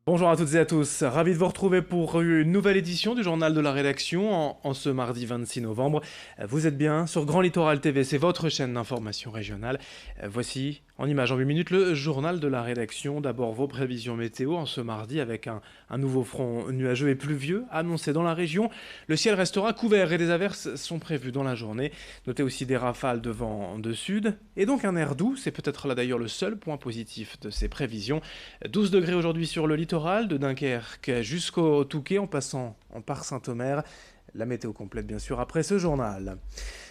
Bonjour à toutes et à tous, ravi de vous retrouver pour une nouvelle édition du journal de la rédaction en ce mardi 26 novembre. Vous êtes bien sur Grand Littoral TV, c'est votre chaîne d'information régionale. Voici en images en 8 minutes le journal de la rédaction. D'abord vos prévisions météo en ce mardi avec un nouveau front nuageux et pluvieux annoncé dans la région. Le ciel restera couvert et des averses sont prévues dans la journée. Notez aussi des rafales de vent de sud et donc un air doux. C'est peut-être là d'ailleurs le seul point positif de ces prévisions. 12 degrés aujourd'hui sur le littoral, de Dunkerque jusqu'au Touquet en passant par Saint-Omer. La météo complète bien sûr après ce journal.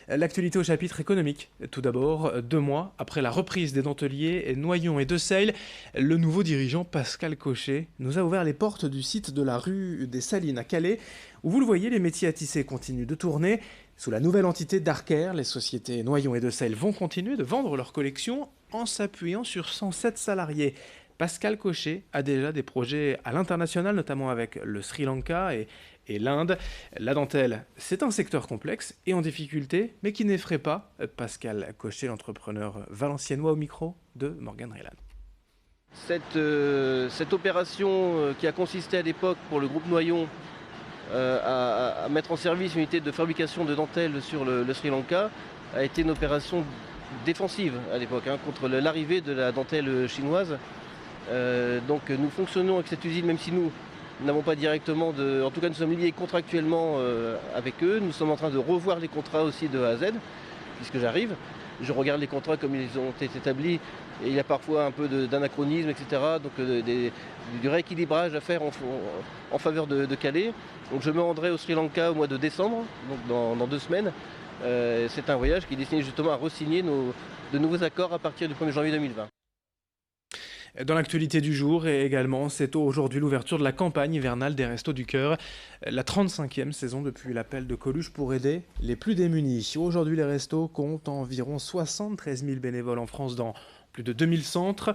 L'actualité au chapitre économique. Tout d'abord, 2 mois après la reprise des denteliers Noyon et Desailles, le nouveau dirigeant Pascal Cochet nous a ouvert les portes du site de la rue des Salines à Calais, où vous le voyez, les métiers à tisser continuent de tourner. Sous la nouvelle entité Darker, les sociétés Noyon et Desailles vont continuer de vendre leur collection en s'appuyant sur 107 salariés. Pascal Cochet a déjà des projets à l'international, notamment avec le Sri Lanka et l'Inde. La dentelle, c'est un secteur complexe et en difficulté, mais qui n'effraie pas Pascal Cochet, l'entrepreneur valenciennois, au micro de Morgan Reylan. Cette opération qui a consisté à l'époque pour le groupe Noyon à mettre en service une unité de fabrication de dentelles sur le Sri Lanka a été une opération défensive à l'époque contre l'arrivée de la dentelle chinoise. Donc nous fonctionnons avec cette usine, même si nous n'avons pas directement en tout cas nous sommes liés contractuellement avec eux. Nous sommes en train de revoir les contrats aussi de A à Z, puisque j'arrive. Je regarde les contrats comme ils ont été établis et il y a parfois un peu d'anachronisme, etc. Donc du rééquilibrage à faire en faveur de Calais. Donc je me rendrai au Sri Lanka au mois de décembre, donc dans 2 semaines. C'est un voyage qui est destiné justement à re-signer de nouveaux accords à partir du 1er janvier 2020. Dans l'actualité du jour et également, c'est aujourd'hui l'ouverture de la campagne hivernale des Restos du Cœur, la 35e saison depuis l'appel de Coluche pour aider les plus démunis. Aujourd'hui, les restos comptent environ 73 000 bénévoles en France dans plus de 2000 centres.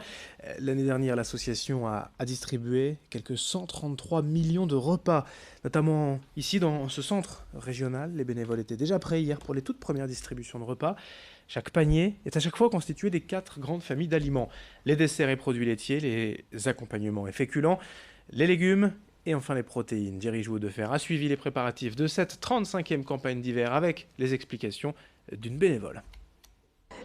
L'année dernière, l'association a distribué quelques 133 millions de repas, notamment ici dans ce centre régional. Les bénévoles étaient déjà prêts hier pour les toutes premières distributions de repas. Chaque panier est à chaque fois constitué des 4 grandes familles d'aliments. Les desserts et produits laitiers, les accompagnements et féculents, les légumes et enfin les protéines. Jerry Joudefer a suivi les préparatifs de cette 35e campagne d'hiver avec les explications d'une bénévole.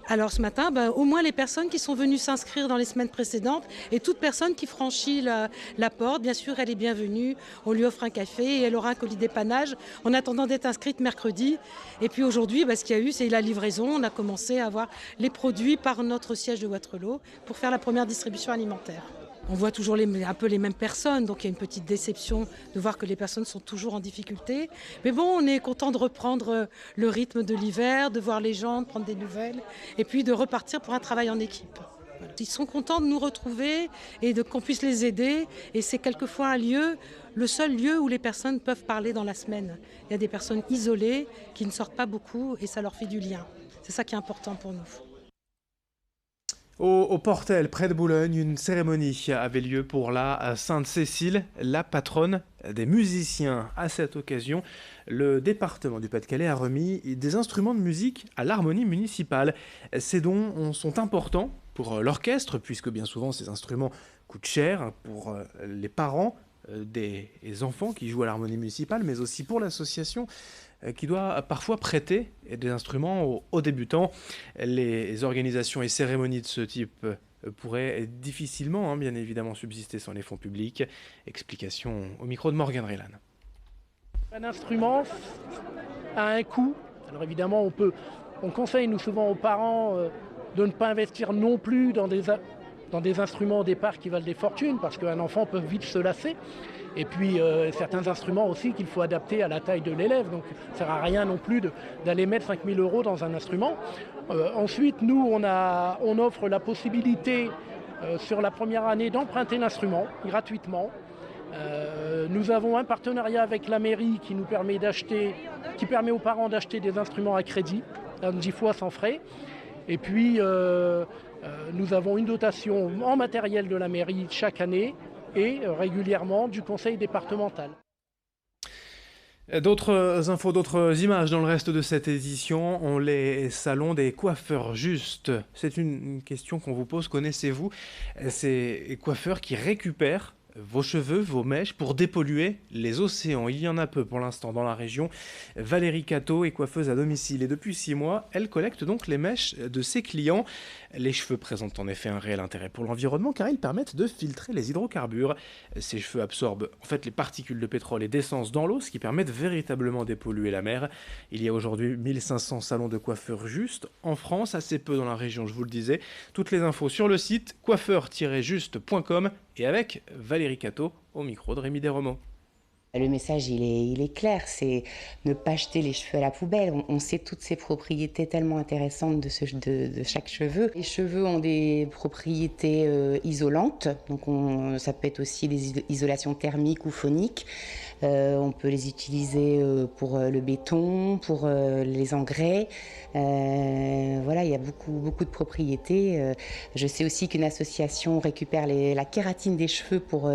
Alors ce matin, au moins les personnes qui sont venues s'inscrire dans les semaines précédentes et toute personne qui franchit la porte, bien sûr, elle est bienvenue. On lui offre un café et elle aura un colis d'épanage en attendant d'être inscrite mercredi. Et puis aujourd'hui, ce qu'il y a eu, c'est la livraison. On a commencé à avoir les produits par notre siège de Waterloo pour faire la première distribution alimentaire. On voit toujours un peu les mêmes personnes, donc il y a une petite déception de voir que les personnes sont toujours en difficulté. Mais bon, on est content de reprendre le rythme de l'hiver, de voir les gens, de prendre des nouvelles, et puis de repartir pour un travail en équipe. Ils sont contents de nous retrouver et qu'on puisse les aider. Et c'est quelquefois le seul lieu où les personnes peuvent parler dans la semaine. Il y a des personnes isolées qui ne sortent pas beaucoup et ça leur fait du lien. C'est ça qui est important pour nous. Au Portel, près de Boulogne, une cérémonie avait lieu pour la Sainte-Cécile, la patronne des musiciens. À cette occasion, le département du Pas-de-Calais a remis des instruments de musique à l'harmonie municipale. Ces dons sont importants pour l'orchestre, puisque bien souvent ces instruments coûtent cher pour les parents des enfants qui jouent à l'harmonie municipale, mais aussi pour l'association qui doit parfois prêter des instruments aux débutants. Les organisations et cérémonies de ce type pourraient difficilement, bien évidemment, subsister sans les fonds publics. Explication au micro de Morgan Reylan. Un instrument a un coût. Alors évidemment, on conseille nous souvent aux parents de ne pas investir non plus dans des instruments au départ qui valent des fortunes, parce qu'un enfant peut vite se lasser. Et puis certains instruments aussi qu'il faut adapter à la taille de l'élève. Donc ça ne sert à rien non plus d'aller mettre 5 000 € dans un instrument. Ensuite, nous, on offre la possibilité sur la première année d'emprunter l'instrument gratuitement. Nous avons un partenariat avec la mairie qui permet aux parents d'acheter des instruments à crédit, 10 fois sans frais. Et puis nous avons une dotation en matériel de la mairie chaque année et régulièrement du conseil départemental. D'autres infos, d'autres images dans le reste de cette édition, on les salons des coiffeurs justes. C'est une question qu'on vous pose, connaissez-vous ces coiffeurs qui récupèrent vos cheveux, vos mèches pour dépolluer les océans. Il y en a peu pour l'instant dans la région. Valérie Cateau est coiffeuse à domicile et depuis 6 mois, elle collecte donc les mèches de ses clients. Les cheveux présentent en effet un réel intérêt pour l'environnement car ils permettent de filtrer les hydrocarbures. Ces cheveux absorbent en fait les particules de pétrole et d'essence dans l'eau, ce qui permet de véritablement dépolluer la mer. Il y a aujourd'hui 1500 salons de coiffeurs juste en France, assez peu dans la région, je vous le disais. Toutes les infos sur le site coiffeur-juste.com et avec Valérie Cateau au micro de Rémi Desromeaux. Le message, il est clair, c'est ne pas jeter les cheveux à la poubelle. On sait toutes ces propriétés tellement intéressantes de chaque cheveu. Les cheveux ont des propriétés isolantes, donc ça peut être aussi des isolations thermiques ou phoniques. On peut les utiliser pour le béton, pour les engrais. Voilà, il y a beaucoup de propriétés. Je sais aussi qu'une association récupère la kératine des cheveux pour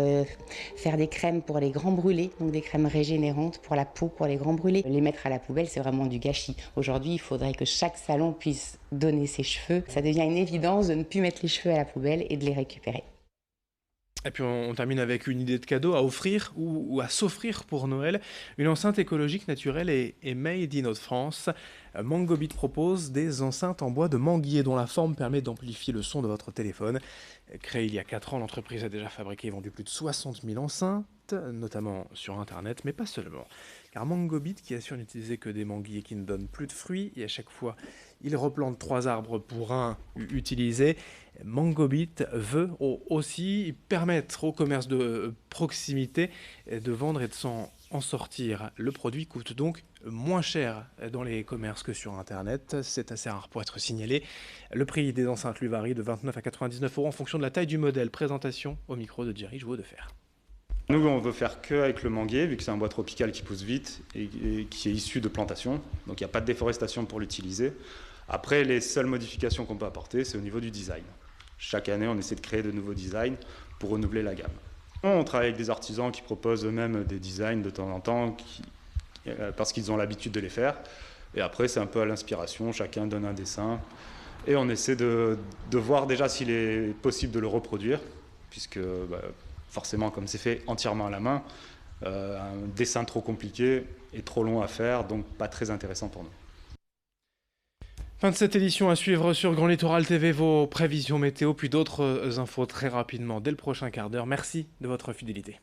faire des crèmes pour les grands brûlés, donc des crèmes régénérantes pour la peau, pour les grands brûlés. Les mettre à la poubelle, c'est vraiment du gâchis. Aujourd'hui, il faudrait que chaque salon puisse donner ses cheveux. Ça devient une évidence de ne plus mettre les cheveux à la poubelle et de les récupérer. Et puis on termine avec une idée de cadeau à offrir ou à s'offrir pour Noël. Une enceinte écologique, naturelle et made in Hauts-de-France. Mangobit propose des enceintes en bois de manguier dont la forme permet d'amplifier le son de votre téléphone. Créée il y a 4 ans, l'entreprise a déjà fabriqué et vendu plus de 60 000 enceintes, notamment sur Internet, mais pas seulement. Car Mangobit, qui assure n'utiliser que des manguiers qui ne donnent plus de fruits, et à chaque fois, il replante 3 arbres pour un utilisé. Mangobit veut aussi permettre au commerce de proximité de vendre et de s'en sortir. Le produit coûte donc moins cher dans les commerces que sur Internet. C'est assez rare pour être signalé. Le prix des enceintes lui varie de 29 à 99 € en fonction de la taille du modèle. Présentation au micro de Jerry Jouot-Defer. Nous, on veut faire que avec le manguier, vu que c'est un bois tropical qui pousse vite et qui est issu de plantation. Donc il n'y a pas de déforestation pour l'utiliser. Après, les seules modifications qu'on peut apporter, c'est au niveau du design. Chaque année, on essaie de créer de nouveaux designs pour renouveler la gamme. On travaille avec des artisans qui proposent eux-mêmes des designs de temps en temps parce qu'ils ont l'habitude de les faire. Et après, c'est un peu à l'inspiration, chacun donne un dessin. Et on essaie de voir déjà s'il est possible de le reproduire, puisque forcément, comme c'est fait entièrement à la main, un dessin trop compliqué est trop long à faire, donc pas très intéressant pour nous. Fin de cette édition, à suivre sur Grand Littoral TV, vos prévisions météo, puis d'autres infos très rapidement dès le prochain quart d'heure. Merci de votre fidélité.